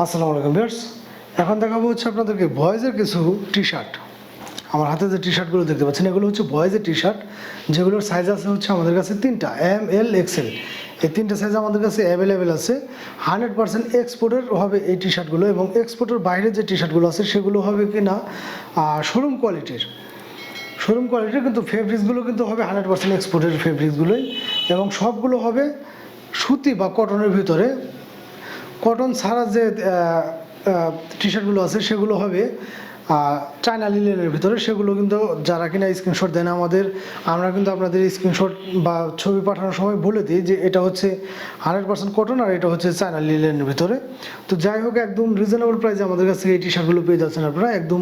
আসসালামু আলাইকুম ভিউয়ার্স, এখন দেখাবো হচ্ছে আপনাদেরকে বয়েজের কিছু টি শার্ট। আমার হাতে যে টি শার্টগুলো দেখতে পাচ্ছেন এগুলো হচ্ছে বয়েজের টি শার্ট, যেগুলোর সাইজ আছে হচ্ছে আমাদের কাছে তিনটা, এম এল এক্সেল। এই তিনটা সাইজ আমাদের কাছে অ্যাভেলেবেল আছে। 100% এক্সপোর্টের হবে এই টি শার্টগুলো, এবং এক্সপোর্টের বাইরে যে টি শার্টগুলো আছে সেগুলো হবে কি না শোরুম কোয়ালিটির। কিন্তু ফেব্রিক্সগুলো কিন্তু হবে 100% এক্সপোর্টের ফেব্রিক্সগুলোই, এবং সবগুলো হবে সুতি বা কটনের ভিতরে। কটন ছাড়া যে টি শার্টগুলো আছে সেগুলো হবে চায়না লিলেনের ভিতরে। সেগুলো কিন্তু যারা কিনা স্ক্রিনশট দেন আমাদের, আমরা কিন্তু আপনাদের স্ক্রিনশট বা ছবি পাঠানোর সময় বলে দিই যে এটা হচ্ছে 100% কটন আর এটা হচ্ছে চায়না লিলেনের ভিতরে। তো যাই হোক, একদম রিজনেবল প্রাইসে আমাদের কাছে এই টি শার্টগুলো পেয়ে যাচ্ছেন আপনারা একদম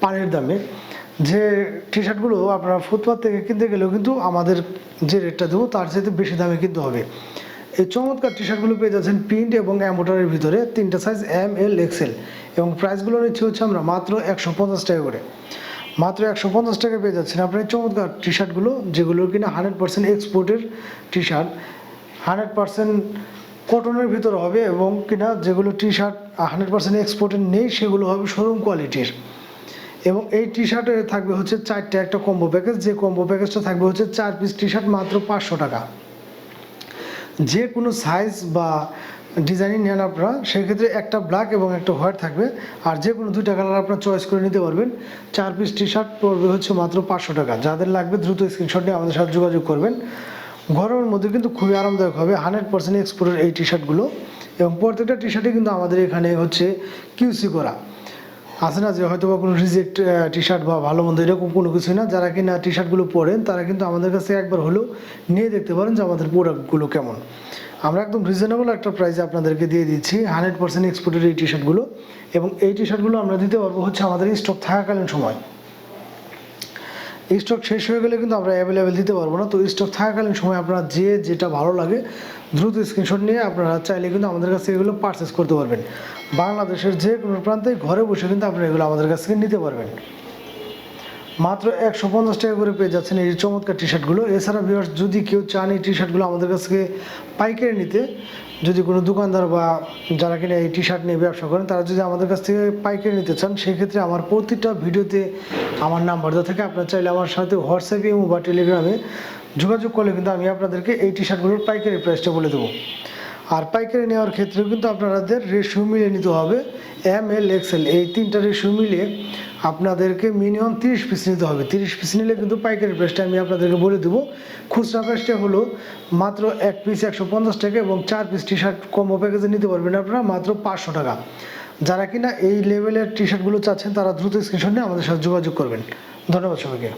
পানির দামে। যে টি শার্টগুলো আপনারা ফুটপাথ থেকে কিনতে গেলেও কিন্তু আমাদের যে রেটটা দেবো তার চাইতে বেশি দামে কিনতে হবে। এই চমৎকার টি শার্টগুলো পেয়ে যাচ্ছেন প্রিন্ট এবং অ্যাম্বোটারের ভিতরে, তিনটা সাইজ এম এল এক্সেল, এবং প্রাইসগুলো নিচ্ছে হচ্ছে আমরা মাত্র 150 টাকা করে। মাত্র 150 টাকা পেয়ে যাচ্ছেন আপনার এই চমৎকার টি শার্টগুলো, যেগুলো কিনা 100% এক্সপোর্টের টি শার্ট, 100% কটনের ভিতরে হবে, এবং কিনা যেগুলো টি শার্ট 100% এক্সপোর্টের নেই সেগুলো হবে শোরুম কোয়ালিটির। এবং এই টি শার্টে থাকবে হচ্ছে 4টা একটা কম্বো প্যাকেজ, যে কম্বো প্যাকেজটা থাকবে হচ্ছে 4 পিস টি শার্ট মাত্র 500 টাকা। যে কোনো সাইজ বা ডিজাইনিং নেন আপনারা, সেক্ষেত্রে একটা ব্ল্যাক এবং একটা হোয়াইট থাকবে, আর যে কোনো দুইটা কালার আপনারা চয়েস করে নিতে পারবেন। 4 পিস টি শার্ট পড়বে হচ্ছে মাত্র 500 টাকা। যাদের লাগবে দ্রুত স্ক্রিনশট নিয়ে আমাদের সাথে যোগাযোগ করবেন। গরমের মধ্যে কিন্তু খুবই আরামদায়ক হবে 100% এক্সপোর্টের এই টি শার্টগুলো, এবং প্রত্যেকটা টি শার্টে কিন্তু আমাদের এখানে হচ্ছে কিউসি করা আছে না, যে হয়তো বা কোনো রিজেক্ট টি শার্ট বা ভালো মন্দ এরকম কোনো কিছুই না। যারা কিনা টি শার্টগুলো পরেন তারা কিন্তু আমাদের কাছে একবার হলেও নিয়ে দেখতে পারেন যে আমাদের প্রোডাক্টগুলো কেমন। আমরা একদম রিজনেবল একটা প্রাইসে আপনাদেরকে দিয়ে দিচ্ছি 100% এক্সপোর্টের এই টি শার্টগুলো, এবং এই টি শার্টগুলো আমরা দিতে পারবো হচ্ছে আমাদের স্টক থাকাকালীন সময়। স্টক শেষ হয়ে গেলে কিন্তু আমরা অ্যাভেলেবেল দিতে পারবো না। তো স্টক থাকাকালীন সময় আপনারা যেটা ভালো লাগে দ্রুত স্ক্রিনশট নিয়ে আপনারা চাইলে কিন্তু আমাদের কাছে এগুলো পারচেস করতে পারবেন। বাংলাদেশের যে কোনো প্রান্তে ঘরে বসে কিন্তু আপনারা এগুলো আমাদের কাছ থেকে নিতে পারবেন। মাত্র 150 টাকা করে পেয়ে যাচ্ছেন এই চমৎকার টি শার্টগুলো। এছাড়া ভিউয়ার্স, যদি কেউ চান এই টি শার্টগুলো আমাদের কাছ থেকে পাইকারি নিতে, যদি কোনো দোকানদার বা যারা কিনা এই টি শার্ট নিয়ে ব্যবসা করেন তারা যদি আমাদের কাছ থেকে পাইকারি নিতে চান, সেক্ষেত্রে আমার প্রতিটা ভিডিওতে আমার নাম্বার দেওয়া থাকে। আপনারা চাইলে আমার সাথে হোয়াটসঅ্যাপে বা টেলিগ্রামে যোগাযোগ করলে কিন্তু আমি আপনাদেরকে এই টি শার্টগুলোর পাইকারি প্রাইসটা বলে দেবো। আর পাইকারি নেওয়ার ক্ষেত্রেও কিন্তু আপনাদের রেশিও মিলিয়ে নিতে হবে। এম এল এক্সেল এই তিনটা রেশিও মিলিয়ে আপনাদেরকে মিনিমাম 30 পিস নিতে হবে। 30 পিস নিলে কিন্তু পাইকারি প্রাইসটা আমি আপনাদেরকে বলে দেবো। খুচরা প্রাইসটা হলো মাত্র 1 পিস 150 টাকা, এবং 4 পিস টি শার্ট কম্বো প্যাকেজে নিতে পারবেন আপনারা মাত্র 500 টাকা। যারা কিনা এই লেভেলের টি শার্টগুলো চাচ্ছেন তারা দ্রুত স্ক্রিনশট নিয়ে আমাদের সাথে যোগাযোগ করবেন। ধন্যবাদ সবাইকে।